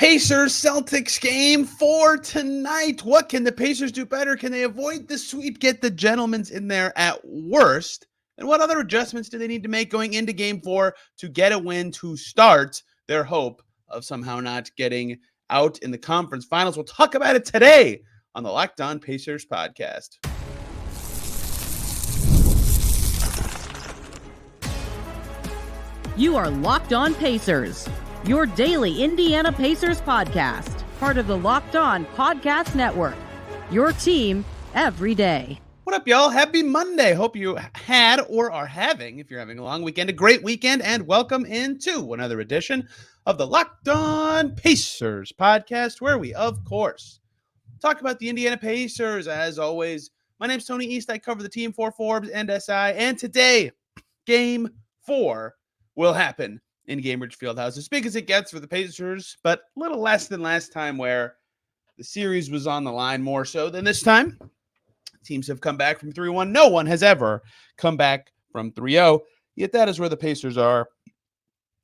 Pacers Celtics game 4 tonight. What can the Pacers do better? Can they avoid the sweep, get the gentlemen's in there at worst? And what other adjustments do they need to make going into game 4 to get a win to start their hope of somehow not getting out in the conference finals? We'll talk about it today on the Locked On Pacers podcast. You are Locked On Pacers, your daily Indiana Pacers podcast, part of the Locked On Podcast Network, your team every day. What up, y'all? Happy Monday. Hope you had or are having, if you're having a long weekend, a great weekend, and welcome into another edition of the Locked On Pacers podcast, where we, of course, talk about the Indiana Pacers. As always, my name's Tony East. I cover the team for Forbes and SI, and today, Game 4 will happen in Gainbridge Fieldhouse. As big as it gets for the Pacers, but a little less than last time where the series was on the line more so than this time. Teams have come back from 3-1. No one has ever come back from 3-0, yet that is where the Pacers are.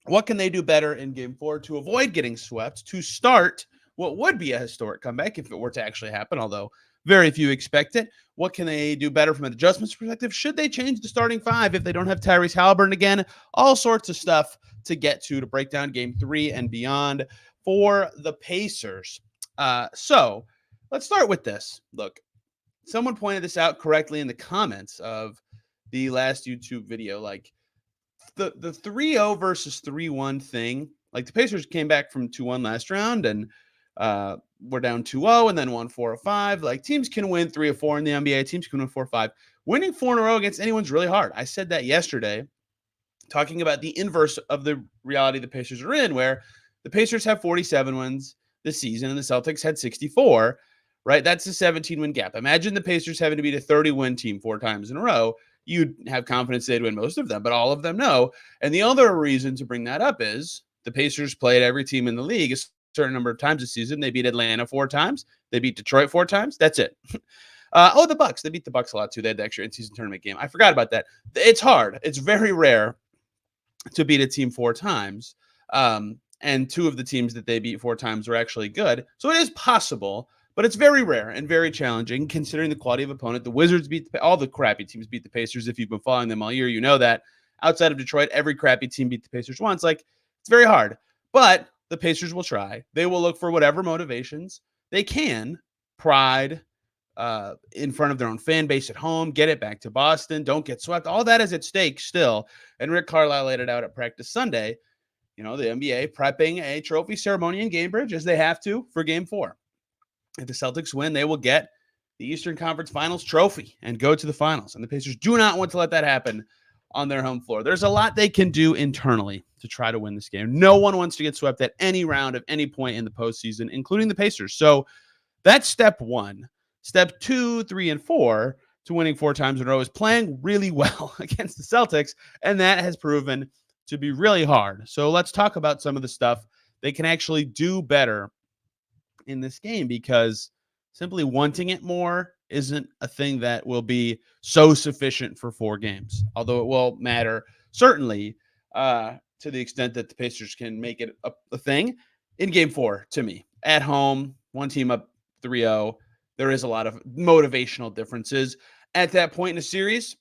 What can they do better in Game 4 to avoid getting swept, to start what would be a historic comeback if it were to actually happen, although very few expect it? What can they do better from an adjustments perspective? Should they change the starting five if they don't have Tyrese Haliburton again? All sorts of stuff to get to break down Game 3 and beyond for the Pacers. So let's start with this. Look, someone pointed this out correctly in the comments of the last YouTube video. Like the 3-0 versus 3-1 thing. Like the Pacers came back from 2-1 last round and we're down 2-0 and then won 4 of 5. Like teams can win 3 of 4 in the NBA. Teams can win 4 of 5. Winning 4 in a row against anyone's really hard. I said that yesterday, talking about the inverse of the reality the Pacers are in, where the Pacers have 47 wins this season and the Celtics had 64, right? That's a 17-win gap. Imagine the Pacers having to beat a 30-win team 4 times in a row. You'd have confidence they'd win most of them, but all of them no. And the other reason to bring that up is the Pacers played every team in the league a certain number of times this season. They beat Atlanta 4 times. They beat Detroit 4 times. That's it. The Bucks. They beat the Bucks a lot too. They had the extra in-season tournament game. I forgot about that. It's hard. It's very rare to beat a team 4 times. And 2 of the teams that they beat 4 times were actually good. So it is possible, but it's very rare and very challenging considering the quality of opponent. The Wizards all the crappy teams beat the Pacers. If you've been following them all year, you know that. Outside of Detroit, every crappy team beat the Pacers once. Like, it's very hard. But the Pacers will try. They will look for whatever motivations they can. Pride, in front of their own fan base at home, get it back to Boston, don't get swept. All that is at stake still. And Rick Carlisle laid it out at practice Sunday. You know, the NBA prepping a trophy ceremony in Gainbridge as they have to for Game 4. If the Celtics win, they will get the Eastern Conference Finals trophy and go to the finals. And the Pacers do not want to let that happen on their home floor. There's a lot they can do internally to try to win this game. No one wants to get swept at any round of any point in the postseason, including the Pacers. So that's step 1. Step 2, 3, and 4 to winning 4 times in a row is playing really well against the Celtics, and that has proven to be really hard. So let's talk about some of the stuff they can actually do better in this game, because simply wanting it more isn't a thing that will be so sufficient for 4 games, although it will matter certainly to the extent that the Pacers can make it a thing in Game 4. To me, at home, one team up 3-0, there is a lot of motivational differences at that point in a series.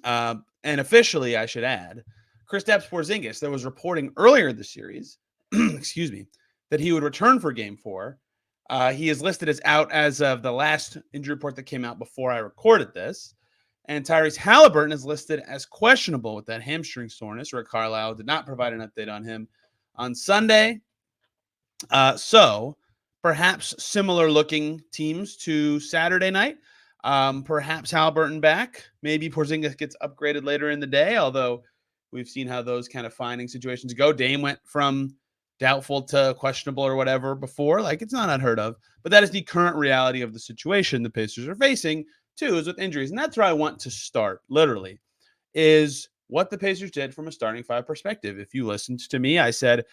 And officially, I should add, Kristaps Porzingis, there was reporting earlier in the series, excuse me, that he would return for Game 4. He is listed as out as of the last injury report that came out before I recorded this. And Tyrese Haliburton is listed as questionable with that hamstring soreness. Rick Carlisle did not provide an update on him on Sunday. So perhaps similar looking teams to Saturday night. Perhaps Haliburton back. Maybe Porzingis gets upgraded later in the day, although we've seen how those kind of finding situations go. Dame went from doubtful to questionable or whatever before. Like, it's not unheard of. But that is the current reality of the situation the Pacers are facing, too, is with injuries. And that's where I want to start, literally, is what the Pacers did from a starting 5 perspective. If you listened to me, I said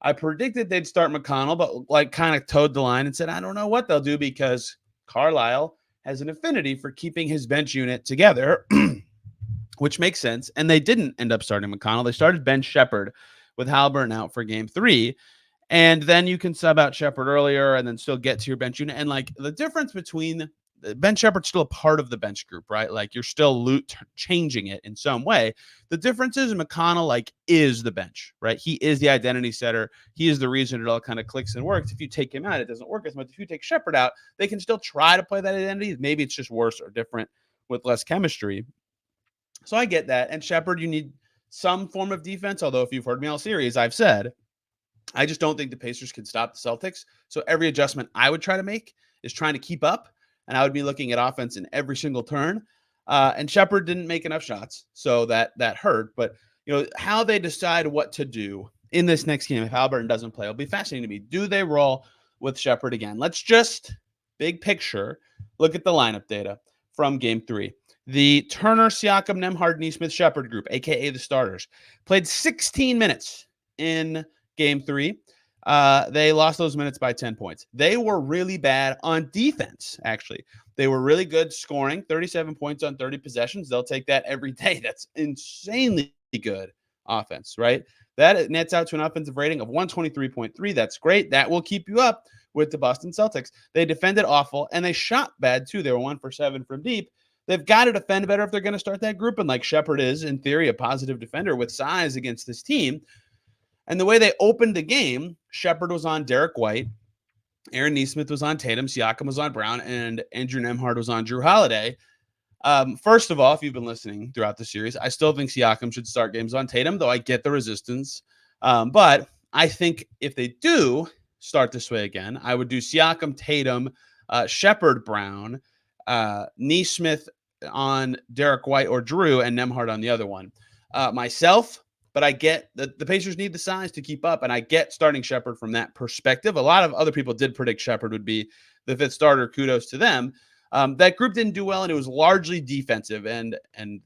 I predicted they'd start McConnell, but like kind of towed the line and said, I don't know what they'll do, because Carlisle has an affinity for keeping his bench unit together, which makes sense. And they didn't end up starting McConnell. They started Ben Shepherd with Haliburton out for Game 3. And then you can sub out Shepherd earlier and then still get to your bench unit. And like the difference between Ben Shepherd's still a part of the bench group, right? Like you're still changing it in some way. The difference is McConnell like is the bench, right? He is the identity setter. He is the reason it all kind of clicks and works. If you take him out, it doesn't work as much. If you take Shepherd out, they can still try to play that identity. Maybe it's just worse or different with less chemistry. So I get that. And Shepherd, you need some form of defense. Although if you've heard me all series, I've said I just don't think the Pacers can stop the Celtics. So every adjustment I would try to make is trying to keep up. And I would be looking at offense in every single turn. And Shepherd didn't make enough shots, so that hurt. But how they decide what to do in this next game if Haliburton doesn't play, it'll be fascinating to me. Do they roll with Shepherd again? Let's just big picture look at the lineup data from Game 3. The Turner, Siakam, Nembhard, Nesmith, Shepherd group, aka the starters, played 16 minutes in Game 3. They lost those minutes by 10 points. They were really bad on defense, actually. They were really good scoring, 37 points on 30 possessions. They'll take that every day. That's insanely good offense, right? That nets out to an offensive rating of 123.3. That's great. That will keep you up with the Boston Celtics. They defended awful, and they shot bad, too. They were 1 for 7 from deep. They've got to defend better if they're going to start that group. And like Shepherd is, in theory, a positive defender with size against this team. And the way they opened the game, Shepherd was on Derek White, Aaron Nesmith was on Tatum, Siakam was on Brown, and Andrew Nembhard was on Drew Holiday. First of all, if you've been listening throughout the series, I still think Siakam should start games on Tatum, though I get the resistance. But I think if they do start this way again, I would do Siakam, Tatum, Shepherd, Brown, Nesmith on Derek White or Drew, and Nembhard on the other one. Myself, but I get that the Pacers need the size to keep up, and I get starting Shepherd from that perspective. A lot of other people did predict Shepherd would be the fifth starter. Kudos to them. That group didn't do well, and it was largely defensive. And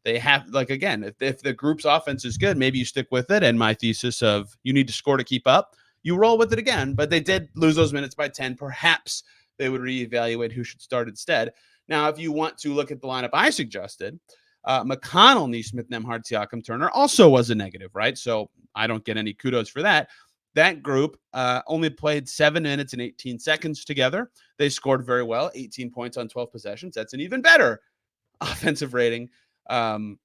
they have, like, again, if the group's offense is good, maybe you stick with it. And my thesis of you need to score to keep up, you roll with it again. But they did lose those minutes by 10. Perhaps they would reevaluate who should start instead. Now, if you want to look at the lineup I suggested, McConnell, Nesmith, Nembhard, Siakam, Turner also was a negative, right? So I don't get any kudos for that. That group only played 7 minutes and 18 seconds together. They scored very well, 18 points on 12 possessions. That's an even better offensive rating than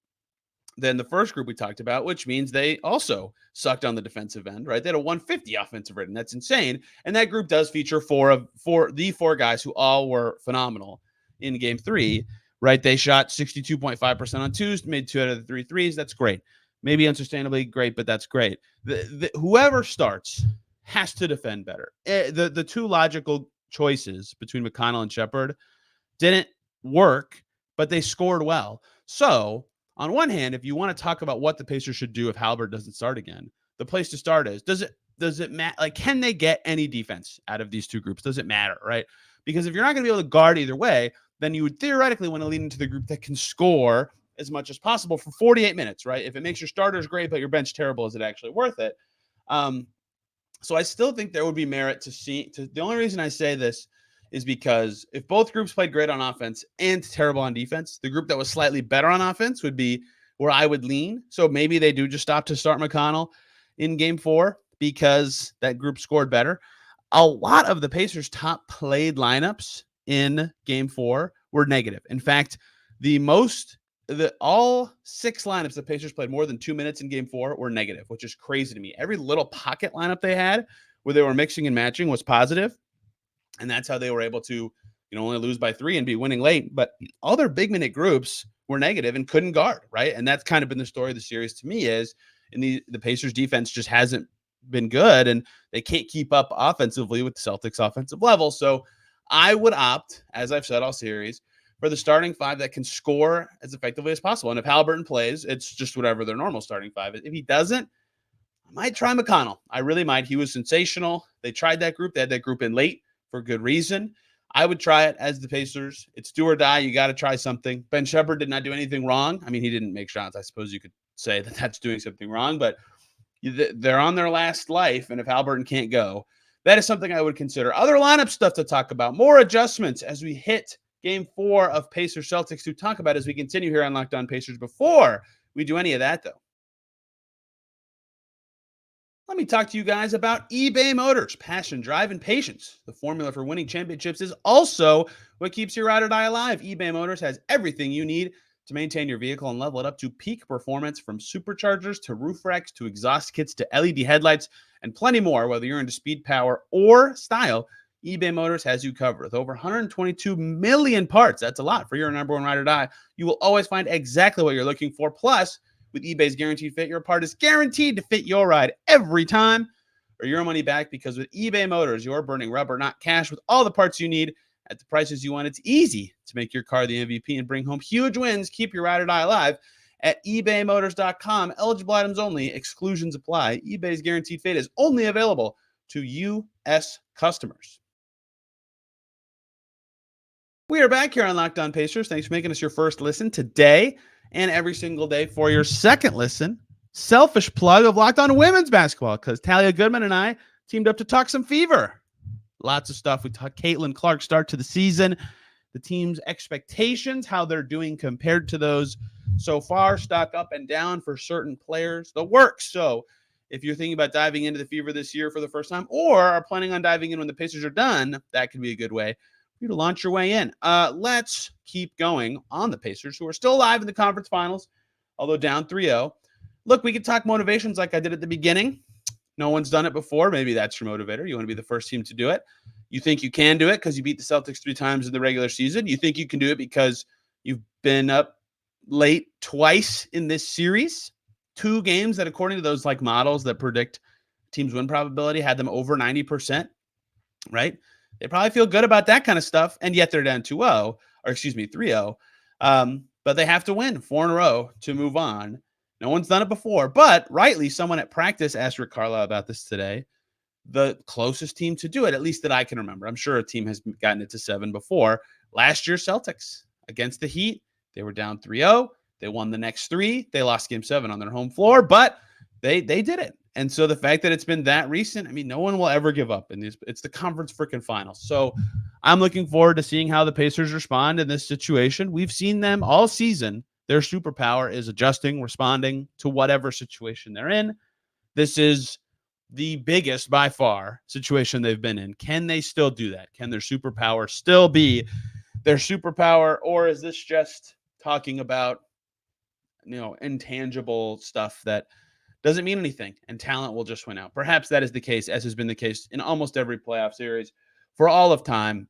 the first group we talked about, which means they also sucked on the defensive end, right? They had a 150 offensive rating. That's insane. And that group does feature the four guys who all were phenomenal in Game 3. Right, they shot 62.5% on twos, made 2 out of the 3 threes. That's great. Maybe unsustainably great, but that's great. Whoever starts has to defend better. The two logical choices between McConnell and Shepherd didn't work, but they scored well. So, on one hand, if you want to talk about what the Pacers should do if Haliburton doesn't start again, the place to start is, does it matter? Like, can they get any defense out of these two groups? Does it matter, right? Because if you're not going to be able to guard either way, then you would theoretically want to lean into the group that can score as much as possible for 48 minutes, right? If it makes your starters great, but your bench terrible, is it actually worth it? So I still think there would be merit the only reason I say this is because if both groups played great on offense and terrible on defense, the group that was slightly better on offense would be where I would lean. So maybe they do just start McConnell in Game 4 because that group scored better. A lot of the Pacers' top played lineups in Game 4 were negative. In fact, all 6 lineups the Pacers played more than 2 minutes in Game 4 were negative, which is crazy to me. Every little pocket lineup they had where they were mixing and matching was positive, and that's how they were able to only lose by 3 and be winning late. But all their big minute groups were negative and couldn't guard, right? And that's kind of been the story of the series to me is the Pacers defense just hasn't been good, and they can't keep up offensively with the Celtics offensive level. So I would opt, as I've said all series, for the starting 5 that can score as effectively as possible. And if Haliburton plays, it's just whatever their normal starting 5 is. If he doesn't, I might try McConnell. I really might. He was sensational. They tried that group. They had that group in late for good reason. I would try it as the Pacers. It's do or die. You got to try something. Ben Shepherd did not do anything wrong. I mean, he didn't make shots. I suppose you could say that that's doing something wrong, but they're on their last life, and if Haliburton can't go, that is something I would consider. Other lineup stuff to talk about, more adjustments as we hit Game 4 of Pacers Celtics to talk about as we continue here on Locked On Pacers. Before we do any of that, though, Let me talk to you guys about eBay Motors. Passion, drive, and patience. The formula for winning championships is also what keeps your ride or die alive. eBay Motors has everything you need to maintain your vehicle and level it up to peak performance, from superchargers to roof racks to exhaust kits to LED headlights and plenty more. Whether you're into speed, power, or style, eBay Motors has you covered. With over 122 million parts, that's a lot for your number one ride or die. You will always find exactly what you're looking for. Plus, with eBay's Guaranteed Fit, your part is guaranteed to fit your ride every time, or your money back, because with eBay Motors, you're burning rubber, not cash, with all the parts you need at the prices you want. It's easy to make your car the MVP and bring home huge wins. Keep your ride or die alive at ebaymotors.com. Eligible items only. Exclusions apply. eBay's Guaranteed Fit is only available to U.S. customers. We are back here on Locked On Pacers. Thanks for making us your first listen today and every single day. For your second listen, selfish plug of Locked On Women's Basketball, because Talia Goodman and I teamed up to talk some Fever. Lots of stuff. We talked Caitlin Clark's start to the season, the team's expectations, how they're doing compared to those so far, stock up and down for certain players, the works. So if you're thinking about diving into the Fever this year for the first time, or are planning on diving in when the Pacers are done, that could be a good way for you to launch your way in. Let's keep going on the Pacers, who are still alive in the conference finals, although down 3-0. Look, we could talk motivations like I did at the beginning. No one's done it before. Maybe that's your motivator. You want to be the first team to do it. You think you can do it because you beat the Celtics 3 times in the regular season. You think you can do it because you've been up late twice in this series. 2 games that, according to those like models that predict teams' win probability, had them over 90%, right? They probably feel good about that kind of stuff, and yet they're down 2-0, or excuse me, 3-0. But they have to win 4 in a row to move on. No one's done it before, but rightly, someone at practice asked Rick Carlisle about this today. The closest team to do it, at least that I can remember. I'm sure a team has gotten it to 7 before. Last year, Celtics against the Heat, they were down 3-0. They won the next 3. They lost game 7 on their home floor, but they did it. And so the fact that it's been that recent, I mean, no one will ever give up in these. It's the conference freaking finals. So I'm looking forward to seeing how the Pacers respond in this situation. We've seen them all season. Their superpower is adjusting, responding to whatever situation they're in. This is the biggest, by far, situation they've been in. Can they still do that? Can their superpower still be their superpower? Or is this just talking about, intangible stuff that doesn't mean anything and talent will just win out? Perhaps that is the case, as has been the case in almost every playoff series for all of time.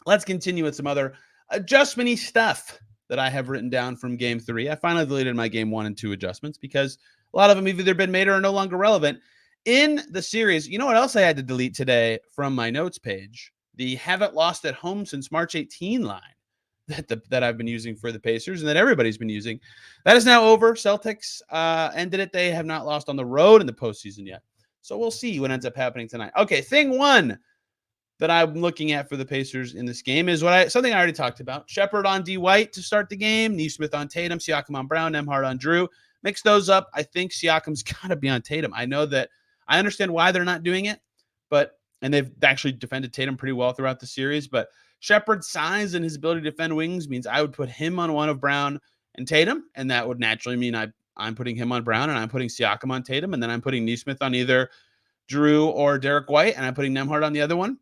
Let's continue with some other adjustment-y stuff that I have written down from game 3. I finally deleted my game 1 and 2 adjustments because a lot of them have either been made or are no longer relevant in the series. You know what else I had to delete today from my notes page? The haven't lost at home since March 18 line that I've been using for the Pacers and that everybody's been using. That is now over. Celtics ended it. They have not lost on the road in the postseason yet. So we'll see what ends up happening tonight. Okay, thing 1 that I'm looking at for the Pacers in this game is something I already talked about. Shepherd on D. White to start the game. Nesmith on Tatum. Siakam on Brown. Nembhard on Drew. Mix those up. I think Siakam's got to be on Tatum. I understand why they're not doing it, and they've actually defended Tatum pretty well throughout the series, but Shepherd's size and his ability to defend wings means I would put him on one of Brown and Tatum, and that would naturally mean I'm putting him on Brown, and I'm putting Siakam on Tatum, and then I'm putting Nesmith on either Drew or Derek White, and I'm putting Nembhard on the other one.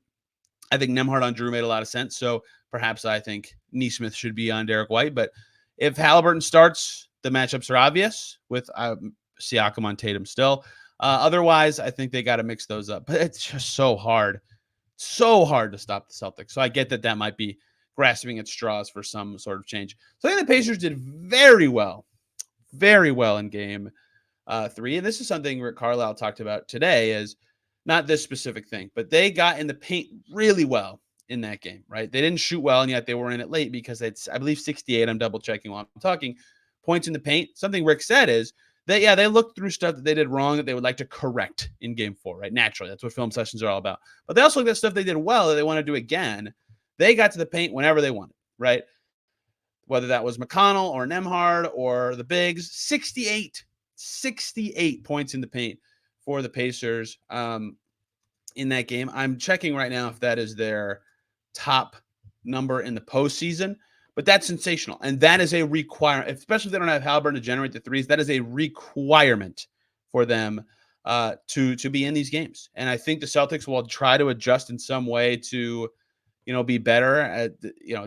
I think Nembhard on Drew made a lot of sense, so perhaps I think Nesmith should be on Derek White, but if Haliburton starts, the matchups are obvious with Siakam on Tatum still. Otherwise, I think they got to mix those up, but it's just so hard to stop the Celtics. So I get that might be grasping at straws for some sort of change. So I think the Pacers did very well in game 3. And this is something Rick Carlisle talked about today, is not this specific thing, but they got in the paint really well in that game, right? They didn't shoot well, and yet they were in it late because it's, I believe, 68. I'm double checking while I'm talking. Points in the paint. Something Rick said is that, they looked through stuff that they did wrong that they would like to correct in game 4, right? Naturally, that's what film sessions are all about. But they also looked at stuff they did well that they want to do again. They got to the paint whenever they wanted, right? Whether that was McConnell or Nembhard or the bigs. 68 points in the paint for the Pacers in that game. I'm checking right now if that is their top number in the postseason. But that's sensational, and that is a requirement, especially if they don't have Haliburton to generate the threes. That is a requirement for them to be in these games. And I think the Celtics will try to adjust in some way to, be better at,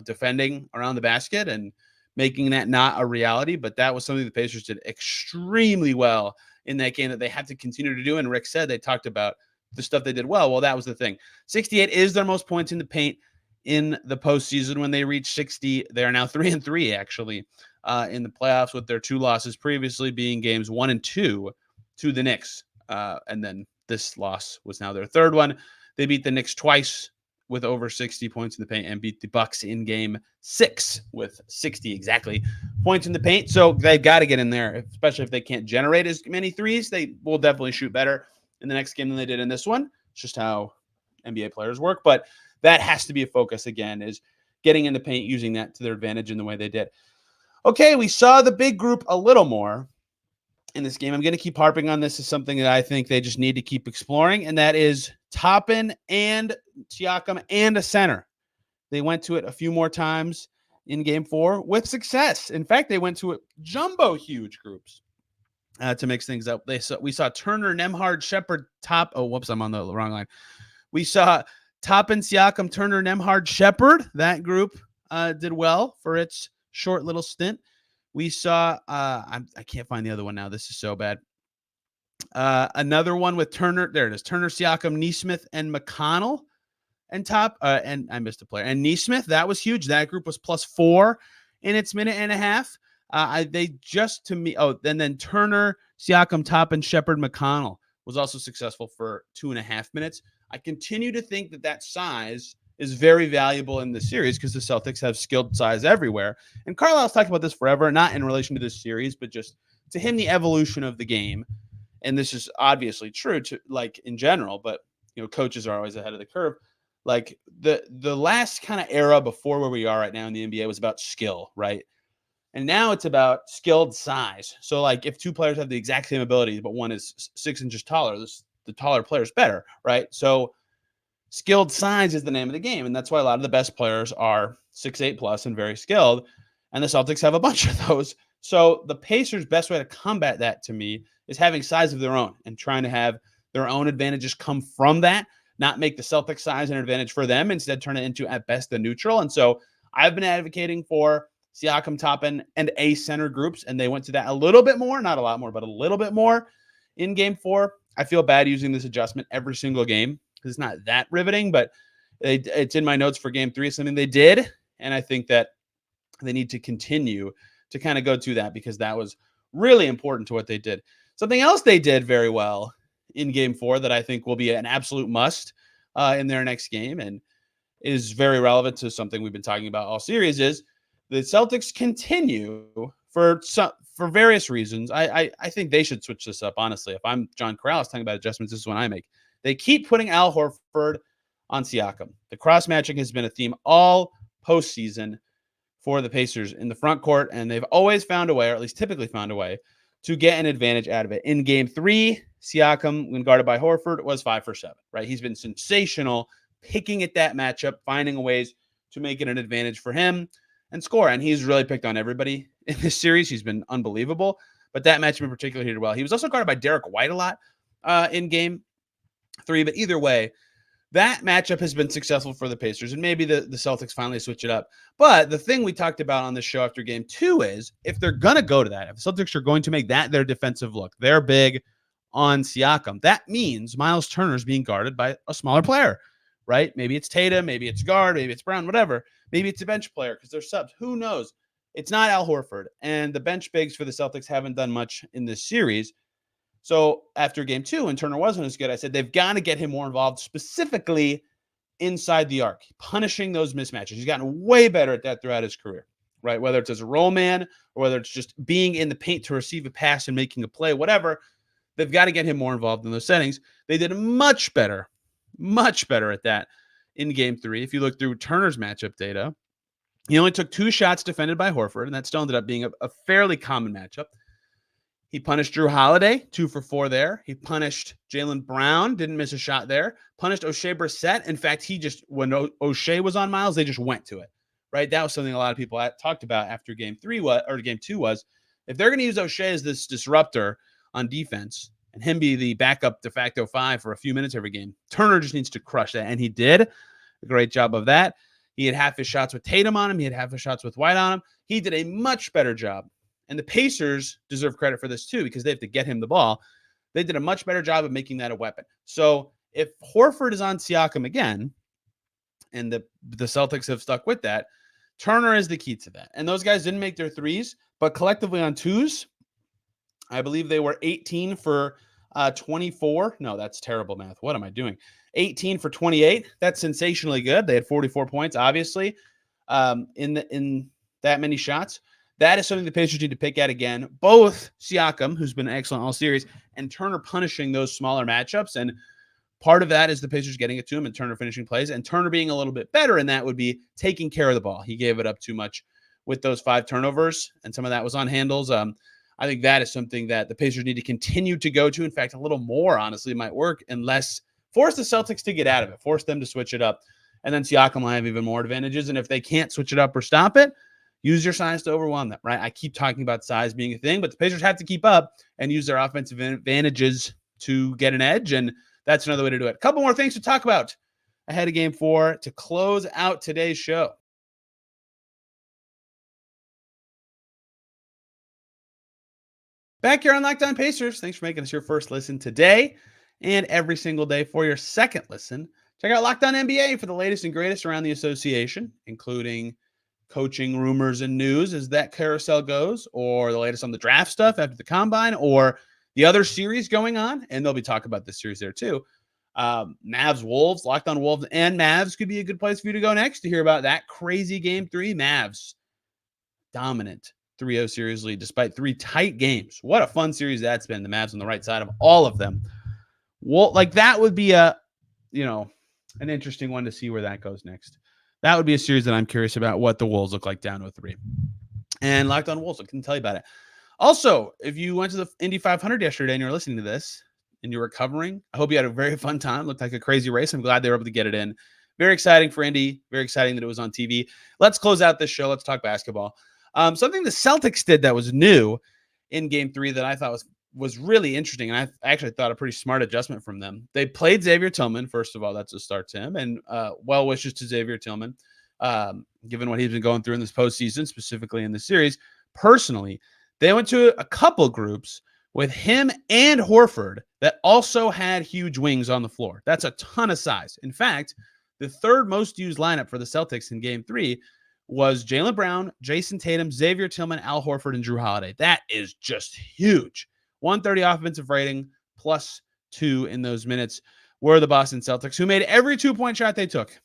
defending around the basket and making that not a reality. But that was something the Pacers did extremely well in that game that they have to continue to do. And Rick said they talked about the stuff they did well. Well, that was the thing. 68 is their most points in the paint in the postseason. When they reached 60, they are now 3-3 actually in the playoffs, with their 2 losses previously being games 1 and 2 to the Knicks. And then this loss was now their 3rd one. They beat the Knicks twice with over 60 points in the paint and beat the Bucks in game 6 with 60 exactly points in the paint. So they've got to get in there, especially if they can't generate as many threes. They will definitely shoot better in the next game than they did in this one. It's just how NBA players work. But that has to be a focus again, is getting in the paint, using that to their advantage in the way they did. Okay, we saw the big group a little more in this game. I'm going to keep harping on this as something that I think they just need to keep exploring, and that is Toppin and Siakam and a center. They went to it a few more times in game 4 with success. In fact, they went to it jumbo huge groups to mix things up. We saw Turner, Nembhard, Shepherd, I'm on the wrong line. We saw Toppin, Siakam, Turner, Nembhard, Shepherd. That group did well for its short little stint. We saw, I can't find the other one now. This is so bad. Another one with Turner. There it is. Turner, Siakam, Nesmith, and McConnell. And and I missed a player. And Nesmith, that was huge. That group was +4 in its minute and a half. And then Turner, Siakam, Toppin, Shepherd, McConnell was also successful for 2.5 minutes. I continue to think that size is very valuable in the series because the Celtics have skilled size everywhere. And Carlisle's talked about this forever, not in relation to this series, but just to him, the evolution of the game. And this is obviously true to in general, but coaches are always ahead of the curve. Like the last kind of era before where we are right now in the NBA was about skill, right? And now it's about skilled size. So if 2 players have the exact same abilities, but one is 6 inches taller, the taller player is better, right? So skilled size is the name of the game. And that's why a lot of the best players are 6'8 plus and very skilled. And the Celtics have a bunch of those. So the Pacers' best way to combat that, to me, is having size of their own and trying to have their own advantages come from that, not make the Celtics size an advantage for them, instead turn it into, at best, a neutral. And so I've been advocating for Siakam, Toppin, and a center groups, and they went to that a little bit more, not a lot more, but a little bit more in game 4. I feel bad using this adjustment every single game because it's not that riveting, but it's in my notes for game 3. It's something they did, and I think that they need to continue to kind of go to that because that was really important to what they did. Something else they did very well in game 4 that I think will be an absolute must in their next game and is very relevant to something we've been talking about all series is the Celtics continue for various reasons. I think they should switch this up, honestly. If I'm John Corrales talking about adjustments, this is what I make. They keep putting Al Horford on Siakam. The cross-matching has been a theme all postseason for the Pacers in the front court, and they've always found a way, or at least typically found a way, to get an advantage out of it. In game 3, Siakam, when guarded by Horford, was 5 for 7, right? He's been sensational picking at that matchup, finding ways to make it an advantage for him and score. And he's really picked on everybody in this series. He's been unbelievable. But that matchup in particular, he did well. He was also guarded by Derek White a lot in game 3. But either way, that matchup has been successful for the Pacers, and maybe the Celtics finally switch it up. But the thing we talked about on this show after game 2 is if they're going to go to that, if the Celtics are going to make that their defensive look, they're big on Siakam. That means Myles Turner is being guarded by a smaller player, right? Maybe it's Tatum, maybe it's guard, maybe it's Brown, whatever. Maybe it's a bench player because they're subs. Who knows? It's not Al Horford. And the bench bigs for the Celtics haven't done much in this series. So after game 2, and Turner wasn't as good, I said they've got to get him more involved, specifically inside the arc, punishing those mismatches. He's gotten way better at that throughout his career, right? Whether it's as a roll man or whether it's just being in the paint to receive a pass and making a play, whatever, they've got to get him more involved in those settings. They did much better at that in game 3. If you look through Turner's matchup data, he only took 2 shots defended by Horford, and that still ended up being a fairly common matchup. He punished Drew Holiday, 2 for 4 there. He punished Jaylen Brown, didn't miss a shot there. Punished O'Shea Brissett. In fact, when O'Shea was on Myles, they just went to it, right? That was something a lot of people talked about after game 2 was, if they're going to use O'Shea as this disruptor on defense, and him be the backup de facto 5 for a few minutes every game. Turner just needs to crush that, and he did a great job of that. He had half his shots with Tatum on him. He had half his shots with White on him. He did a much better job. And the Pacers deserve credit for this too, because they have to get him the ball. They did a much better job of making that a weapon. So if Horford is on Siakam again, and the Celtics have stuck with that, Turner is the key to that. And those guys didn't make their threes, but collectively on twos, I believe they were 18 for 24. No, that's terrible math. What am I doing? 18 for 28. That's sensationally good. They had 44 points, obviously, in that many shots. That is something the Pacers need to pick at again. Both Siakam, who's been excellent all series, and Turner punishing those smaller matchups. And part of that is the Pacers getting it to him and Turner finishing plays. And Turner being a little bit better in that would be taking care of the ball. He gave it up too much with those 5 turnovers, and some of that was on handles. I think that is something that the Pacers need to continue to go to. In fact, a little more, honestly, might work, unless force the Celtics to get out of it, force them to switch it up. And then Siakam will have even more advantages. And if they can't switch it up or stop it, use your size to overwhelm them, right? I keep talking about size being a thing, but the Pacers have to keep up and use their offensive advantages to get an edge, and that's another way to do it. A couple more things to talk about ahead of Game 4 to close out today's show. Back here on Locked On Pacers. Thanks for making us your first listen today and every single day. For your second listen, check out Locked On NBA for the latest and greatest around the association, including coaching rumors and news as that carousel goes, or the latest on the draft stuff after the combine, or the other series going on. And they'll be talking about this series there too. Mavs, Wolves, Locked On Wolves and Mavs could be a good place for you to go next to hear about that crazy Game 3. Mavs dominant 3-0 series lead despite 3 tight games. What a fun series that's been. The Mavs on the right side of all of them. Well, like that would be an interesting one to see where that goes next. That would be a series that I'm curious about, what the Wolves look like down 0-3. And Locked On Wolves, I can tell you about it. Also, if you went to the Indy 500 yesterday and you're listening to this and you're recovering, I hope you had a very fun time. Looked like a crazy race. I'm glad they were able to get it in. Very exciting for Indy. Very exciting that it was on TV. Let's close out this show. Let's talk basketball. Something the Celtics did that was new in Game 3 that I thought was really interesting, and I actually thought a pretty smart adjustment from them. They played Xavier Tillman. First of all, that's a start to him, and well wishes to Xavier Tillman, given what he's been going through in this postseason, specifically in the series. Personally, they went to a couple groups with him and Horford that also had huge wings on the floor. That's a ton of size. In fact, the third most used lineup for the Celtics in Game 3 was Jaylen Brown, Jason Tatum, Xavier Tillman, Al Horford, and Drew Holiday. That is just huge. 130 offensive rating, +2 in those minutes were the Boston Celtics, who made every 2-point shot they took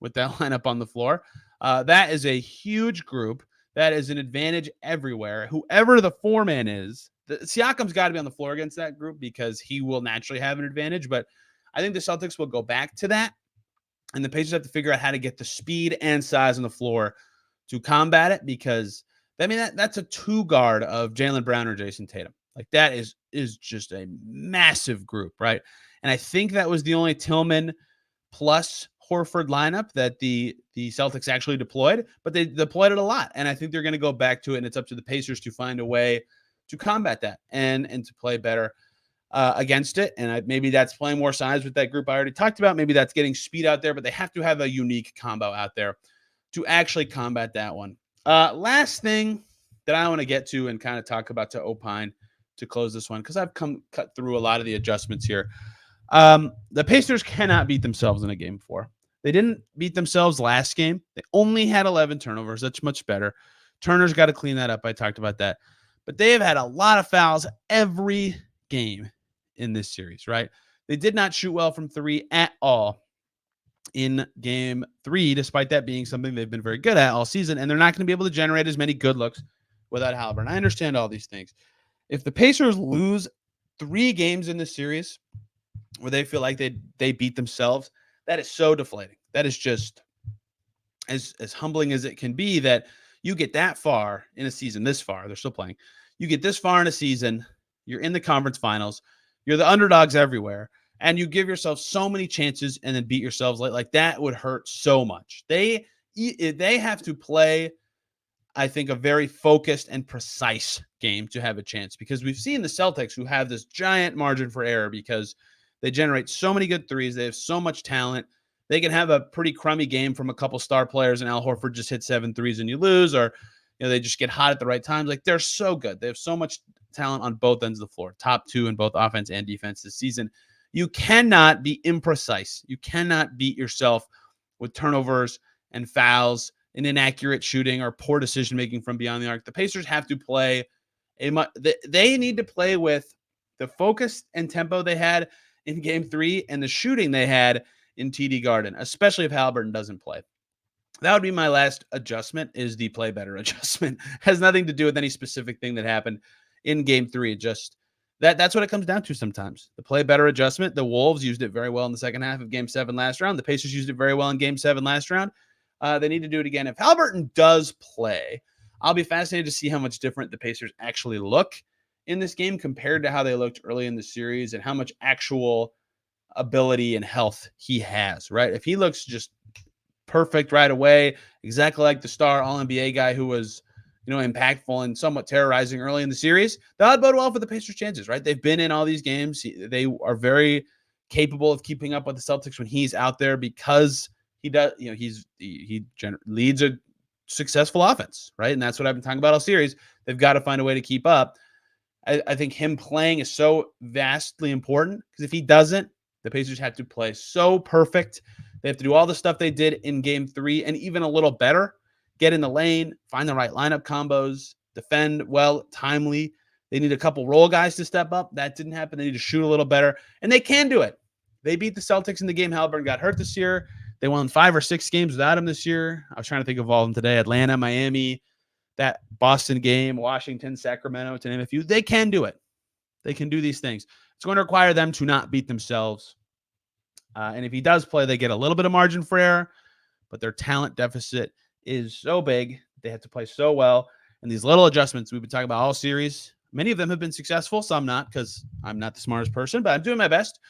with that lineup on the floor. That is a huge group. That is an advantage everywhere. Whoever the foreman is, Siakam's got to be on the floor against that group because he will naturally have an advantage. But I think the Celtics will go back to that. And the Pacers have to figure out how to get the speed and size on the floor to combat it, because that's a 2-guard of Jaylen Brown or Jason Tatum. Like that is just a massive group, right? And I think that was the only Tillman plus Horford lineup that the Celtics actually deployed, but they deployed it a lot. And I think they're going to go back to it, and it's up to the Pacers to find a way to combat that and to play better against it. And maybe that's playing more size with that group I already talked about. Maybe that's getting speed out there, but they have to have a unique combo out there to actually combat that one. Last thing that I want to get to and kind of talk about to opine to close this one, because I've cut through a lot of the adjustments here. The Pacers cannot beat themselves in a Game 4. They didn't beat themselves last game. They only had 11 turnovers. That's much better. Turner's got to clean that up. I talked about that. But they have had a lot of fouls every game in this series, right? They did not shoot well from 3 at all in Game 3, despite that being something they've been very good at all season, and they're not going to be able to generate as many good looks without Haliburton. I understand all these things. If the Pacers lose 3 games in this series where they feel like they beat themselves, that is so deflating. That is just as humbling as it can be that you get that far in a season, this far, they're still playing. You get this far in a season, you're in the conference finals, you're the underdogs everywhere, and you give yourself so many chances and then beat yourselves like that would hurt so much. They have to play I think, a very focused and precise game to have a chance, because we've seen the Celtics, who have this giant margin for error because they generate so many good threes. They have so much talent. They can have a pretty crummy game from a couple star players, and Al Horford just hit 7 threes and you lose, or they just get hot at the right times. Like, they're so good. They have so much talent on both ends of the floor, top 2 in both offense and defense this season. You cannot be imprecise. You cannot beat yourself with turnovers and fouls and inaccurate shooting or poor decision making from beyond the arc. The Pacers have to play they need to play with the focus and tempo they had in Game 3 and the shooting they had in TD Garden, especially if Haliburton doesn't play. That would be my last adjustment, is the play better adjustment. Has nothing to do with any specific thing that happened in Game 3. Just that's what it comes down to sometimes. The play better adjustment. The Wolves used it very well in the second half of Game 7 last round. The Pacers used it very well in Game 7 last round. They need to do it again. If Haliburton does play, I'll be fascinated to see how much different the Pacers actually look in this game compared to how they looked early in the series, and how much actual ability and health he has, right? If he looks just perfect right away, exactly like the star All-NBA guy who was, impactful and somewhat terrorizing early in the series, that would bode well for the Pacers' chances, right? They've been in all these games. They are very capable of keeping up with the Celtics when he's out there, because he does, he leads a successful offense, right? And that's what I've been talking about all series. They've got to find a way to keep up. I think him playing is so vastly important, because if he doesn't, the Pacers have to play so perfect. They have to do all the stuff they did in Game 3 and even a little better. Get in the lane, find the right lineup combos, defend well, timely. They need a couple role guys to step up. That didn't happen. They need to shoot a little better, and they can do it. They beat the Celtics in the game. Haliburton got hurt this year. They won 5 or 6 games without him this year. I was trying to think of all of them today. Atlanta, Miami, that Boston game, Washington, Sacramento, to name a few. They can do it. They can do these things. It's going to require them to not beat themselves. And if he does play, they get a little bit of margin for error, but their talent deficit is so big. They have to play so well. And these little adjustments we've been talking about all series, many of them have been successful. Some not, because I'm not the smartest person, but I'm doing my best.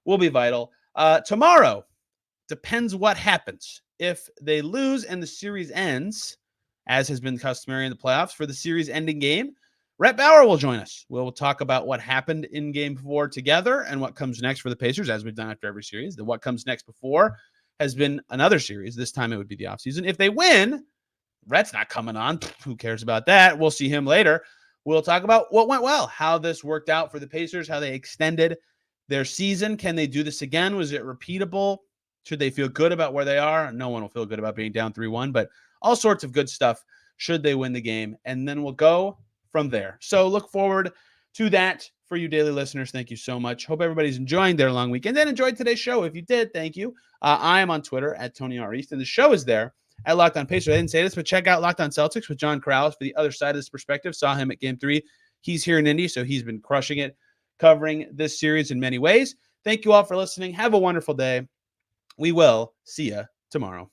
Will be vital. Tomorrow, depends what happens. If they lose and the series ends, as has been customary in the playoffs, for the series ending game, Rhett Bauer will join us. We'll talk about what happened in Game 4 together and what comes next for the Pacers, as we've done after every series. The what comes next before has been another series. This time it would be the offseason. If they win, Rhett's not coming on. Who cares about that? We'll see him later. We'll talk about what went well, how this worked out for the Pacers, how they extended their season. Can they do this again? Was it repeatable? Should they feel good about where they are? No one will feel good about being down 3-1, but all sorts of good stuff should they win the game. And then we'll go from there. So look forward to that for you daily listeners. Thank you so much. Hope everybody's enjoying their long weekend and enjoyed today's show. If you did, thank you. I am on Twitter at Tony R. East, and the show is there at Locked On Pacers. I didn't say this, but check out Locked On Celtics with John Corrales for the other side of this perspective. Saw him at Game 3. He's here in Indy, so he's been crushing it, covering this series in many ways. Thank you all for listening. Have a wonderful day. We will see you tomorrow.